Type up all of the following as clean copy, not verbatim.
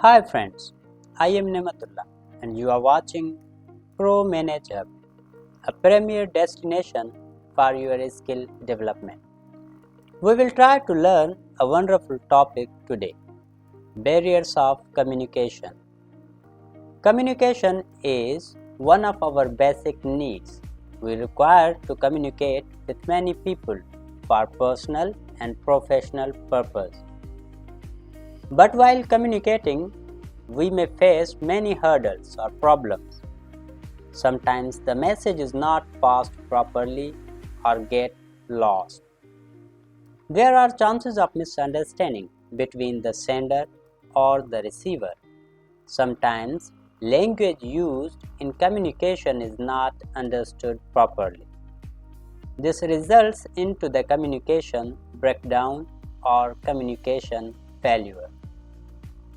Hi friends, I am Nematullah and you are watching Pro Manage Hub, a premier destination for your skill development. We will try to learn a wonderful topic today, barriers of communication. Communication is one of our basic needs. We require to communicate with many people for personal and professional purpose. But while communicating, we may face many hurdles or problems. Sometimes the message is not passed properly or get lost. There are chances of misunderstanding between the sender or the receiver. Sometimes language used in communication is not understood properly. This results into the communication breakdown or communication failure.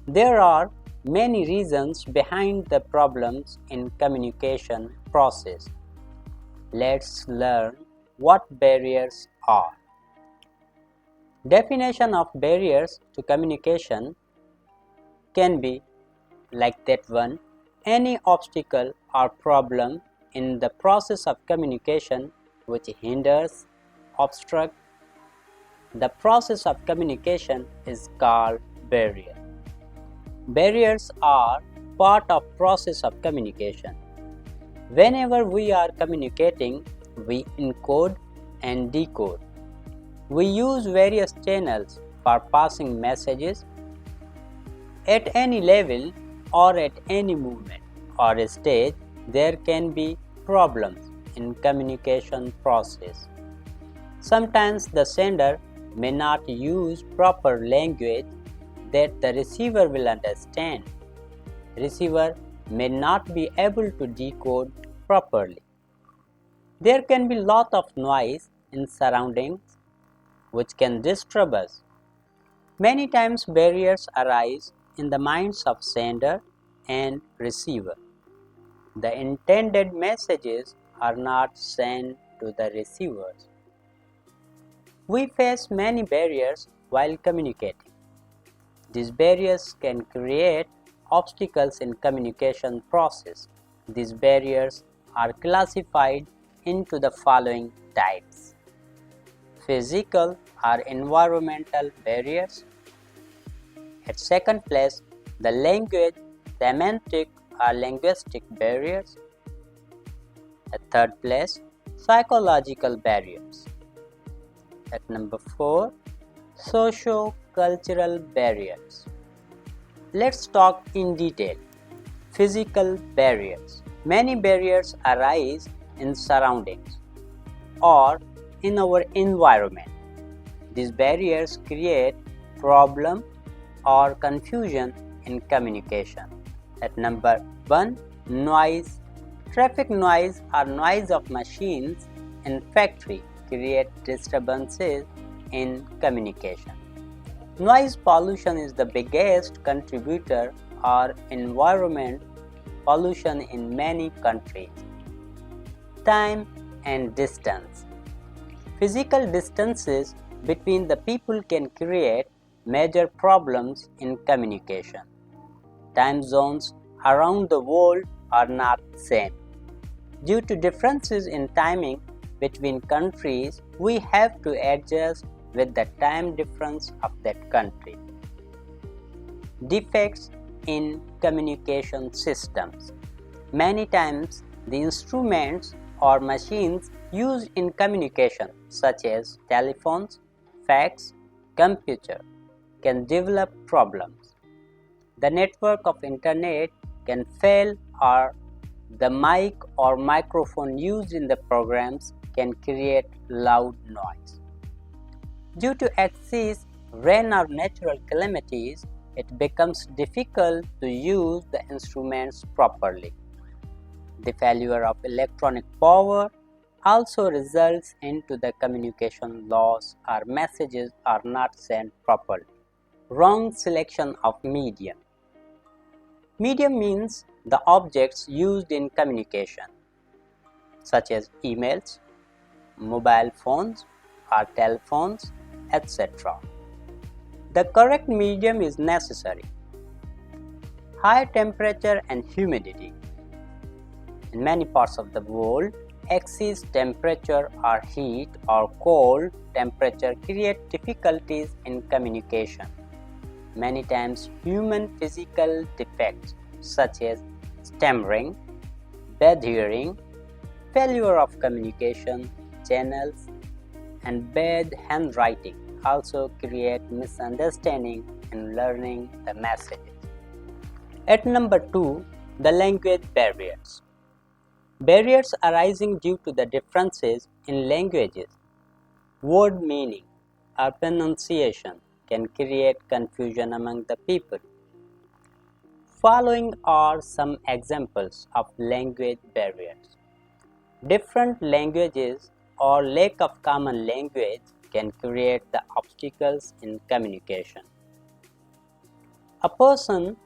There are many reasons behind the problems in communication process. Let's learn what barriers are. Definition of barriers to communication can be like that one: any obstacle or problem in the process of communication which hinders, obstructs the process of communication is called barrier. Barriers are part of process of communication. Whenever we are communicating, we encode and decode. We use various channels for passing messages. At any level or at any movement or stage, there can be problems in communication process. Sometimes the sender may not use proper language that the receiver will understand. Receiver may not be able to decode properly. There can be lot of noise in surroundings which can disturb us. Many times barriers arise in the minds of sender and receiver. The intended messages are not sent to the receivers. We face many barriers while communicating. These barriers can create obstacles in communication process. These barriers are classified into the following types: physical or environmental barriers. At second place, the language, semantic or linguistic barriers. At third place, psychological barriers. At number 4, socio-cultural barriers. Let's talk in detail. Physical barriers. Many barriers arise in surroundings or in our environment. These barriers create problem or confusion in communication. At number 1, noise. Traffic noise or noise of machines in factory create disturbances in communication. Noise pollution is the biggest contributor or environment pollution in many countries. Time and distance. Physical distances between the people can create major problems in communication. Time zones around the world are not same. Due to differences in timing between countries, we have to adjust with the time difference of that country. Defects in communication systems. Many times the instruments or machines used in communication, such as telephones, fax, computer, can develop problems. The network of internet can fail, or the mic or microphone used in the programs can create loud noise. Due to excess rain or natural calamities, it becomes difficult to use the instruments properly. The failure of electronic power also results into the communication loss, or messages are not sent properly. Wrong selection of medium. Medium means the objects used in communication, such as emails, mobile phones or telephones, etc. The correct medium is necessary. High temperature and humidity. In many parts of the world, excess temperature or heat or cold temperature create difficulties in communication. Many times, human physical defects such as stammering, bad hearing, failure of communication channels, and bad handwriting also create misunderstanding in learning the messages. At number 2, the language barriers. Barriers arising due to the differences in languages, word meaning, or pronunciation can create confusion among the people. Following are some examples of language barriers. Different languages or lack of common language can create the obstacles in communication. A person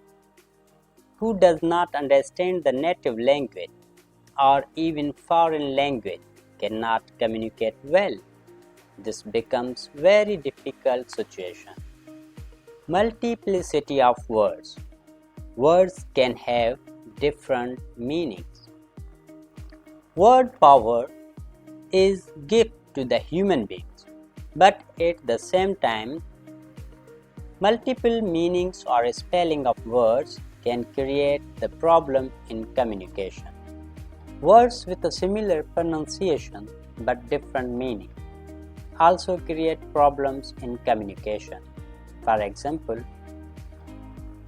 who does not understand the native language or even foreign language cannot communicate well. This becomes very difficult situation. Multiplicity of words. Words can have different meanings. Word power is gift to the human beings, but at the same time, multiple meanings or spelling of words can create the problem in communication. Words with a similar pronunciation but different meaning also create problems in communication. For example,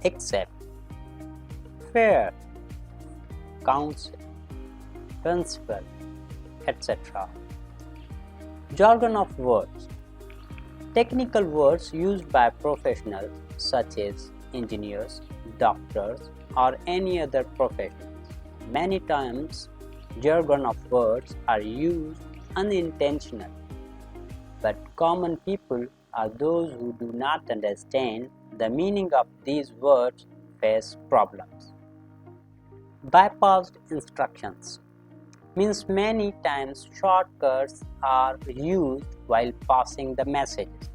accept, fair, counsel, principle, etc. Jargon of words. Technical words used by professionals such as engineers, doctors, or any other professionals. Many times, jargon of words are used unintentionally, but common people or those who do not understand the meaning of these words face problems. Bypassed instructions means many times shortcuts are used while passing the messages.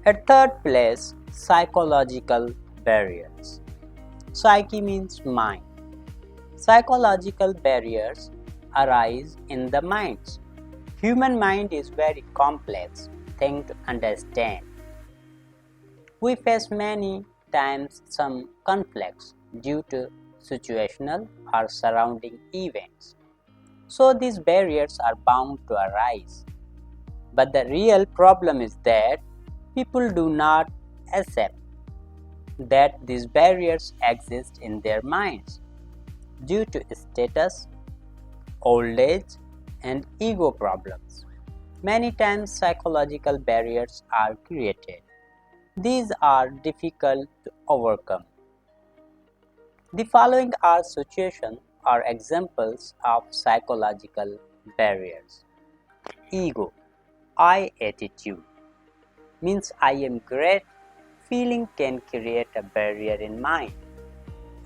At third place, psychological barriers. Psyche means mind. Psychological barriers arise in the minds. Human mind is very complex thing to understand. We face many times some conflicts due to situational or surrounding events. So these barriers are bound to arise. But the real problem is that people do not accept that these barriers exist in their minds due to status, old age, and ego problems. Many times psychological barriers are created. These are difficult to overcome. The following are situations or examples of psychological barriers. Ego, I attitude means I am great. Feeling can create a barrier in mind.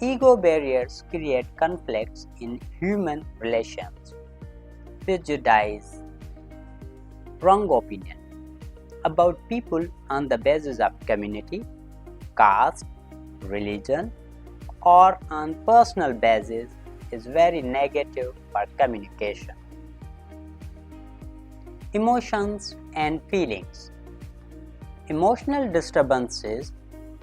Ego barriers create conflicts in human relations. Prejudice, wrong opinion about people on the basis of community, caste, religion, or on personal basis is very negative for communication. Emotions and feelings. Emotional disturbances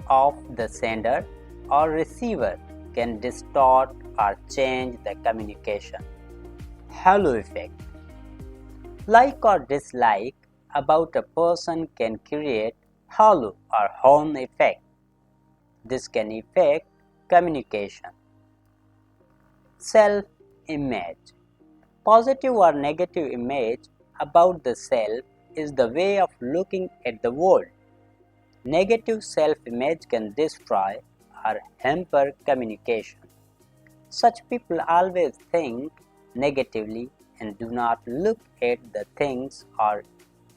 of the sender or receiver can distort or change the communication. Halo effect. Like or dislike about a person can create halo or horn effect. This can affect communication. Self-image. Positive or negative image about the self is the way of looking at the world. Negative self-image can destroy or hamper communication. Such people always think negatively and do not look at the things or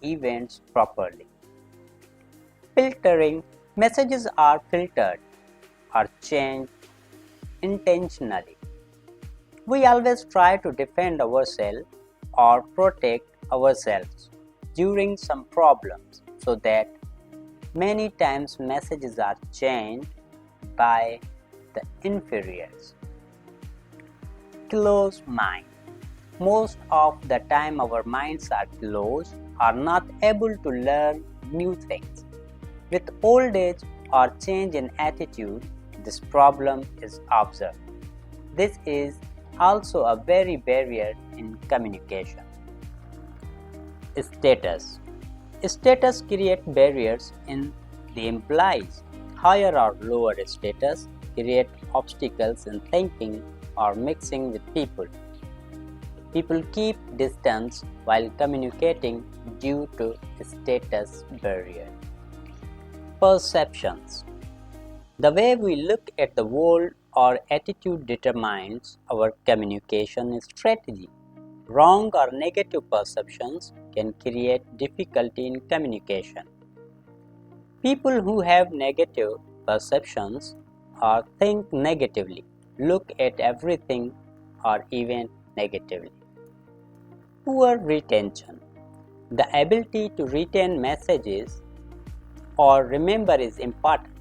events properly. Filtering. Messages are filtered or changed intentionally. We always try to defend ourselves or protect ourselves during some problems, so that many times messages are changed by the inferiors. Closed mind. Most of the time our minds are closed, are not able to learn new things. With old age or change in attitude, this problem is observed. This is also a very barrier in communication. Status. Status creates barriers in the implies. Higher or lower status create obstacles in thinking or mixing with people. People keep distance while communicating due to status barrier. Perceptions. The way we look at the world or attitude determines our communication strategy. Wrong or negative perceptions can create difficulty in communication. People who have negative perceptions or think negatively look at everything or even negatively. Poor retention. The ability to retain messages or remember is important,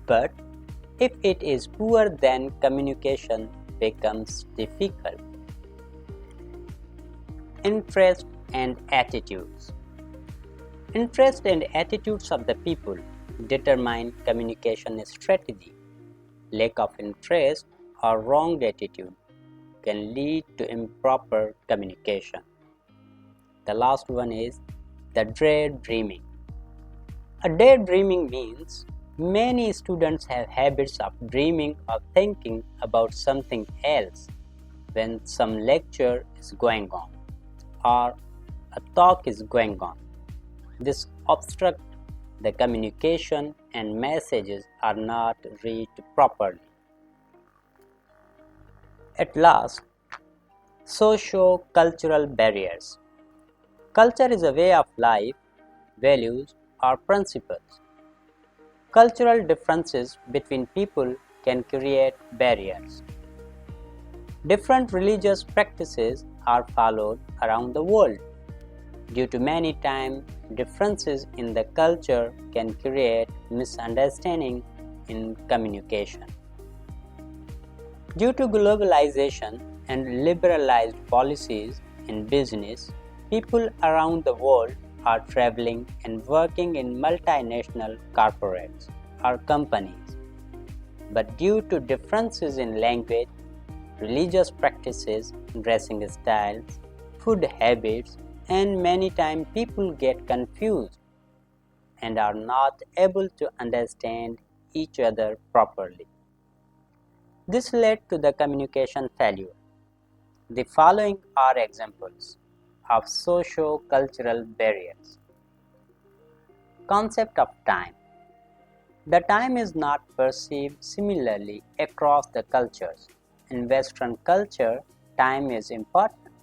but if it is poor, then communication becomes difficult. Interest and attitudes. Interest and attitudes of the people determine communication strategy. Lack of interest or wrong attitude can lead to improper communication. The last one is the daydreaming. A daydreaming means many students have habits of dreaming or thinking about something else when some lecture is going on or a talk is going on. This obstructs the communication and messages are not read properly. At last, socio-cultural barriers. Culture is a way of life, values, or principles. Cultural differences between people can create barriers. Different religious practices are followed around the world. Due to many times, differences in the culture can create misunderstanding in communication. Due to globalization and liberalized policies in business, people around the world are traveling and working in multinational corporates or companies. But due to differences in language, religious practices, dressing styles, food habits, and many times people get confused and are not able to understand each other properly. This led to the communication failure. The following are examples of socio-cultural barriers. Concept of time. The time is not perceived similarly across the cultures. In Western culture, time is important.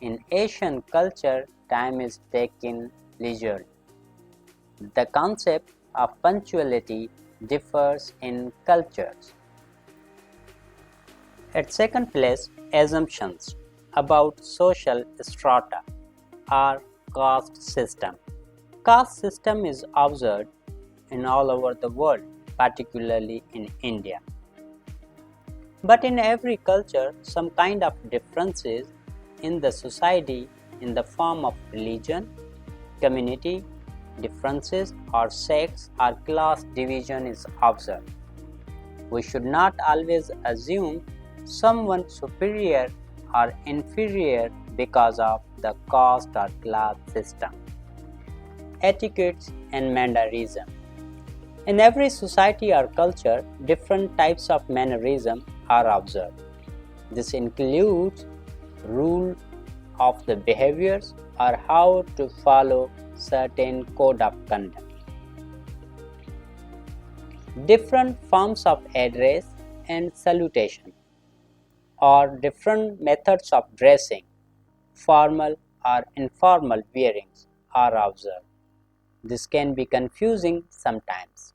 In Asian culture, time is taken leisurely. The concept of punctuality differs in cultures. At second place, assumptions about social strata or caste system. Caste system is observed in all over the world, particularly in India. But in every culture, some kind of differences in the society in the form of religion, community differences or sex or class division is observed. We should not always assume someone superior or inferior because of the caste or class system. Etiquettes and mannerism. In every society or culture, different types of mannerism are observed. This includes rule of the behaviors or how to follow certain code of conduct. Different forms of address and salutation or different methods of dressing, formal or informal wearings are observed. This can be confusing sometimes.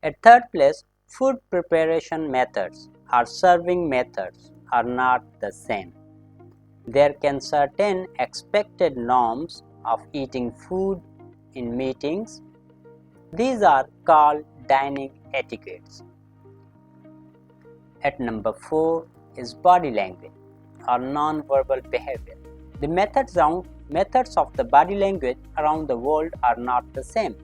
At third place, food preparation methods or serving methods are not the same. There can certain expected norms of eating food in meetings. These are called dining etiquettes. At number 4 is body language or non-verbal behavior. The methods of the body language around the world are not the same.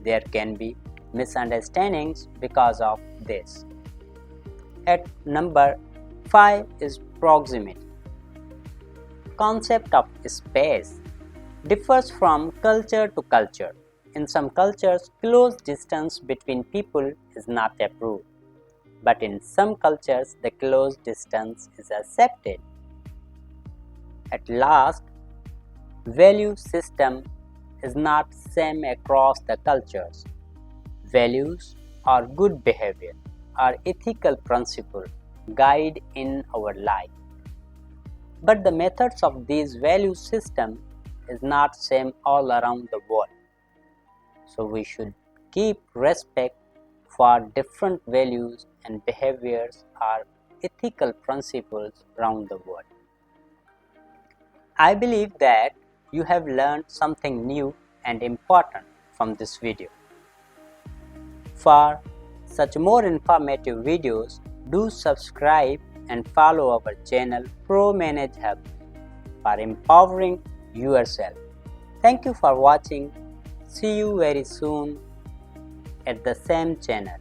There can be misunderstandings because of this. At number 5 is proximity. Concept of space differs from culture to culture. In some cultures, close distance between people is not approved, but in some cultures, the close distance is accepted. At last, value system is not same across the cultures. Values or good behavior or ethical principle guide in our life. But the methods of these value system is not same all around the world. So we should keep respect for different values and behaviors or ethical principles around the world. I believe that you have learned something new and important from this video. For such more informative videos, do subscribe and follow our channel Pro Manage Hub for empowering yourself. Thank you for watching. See you very soon at the same channel.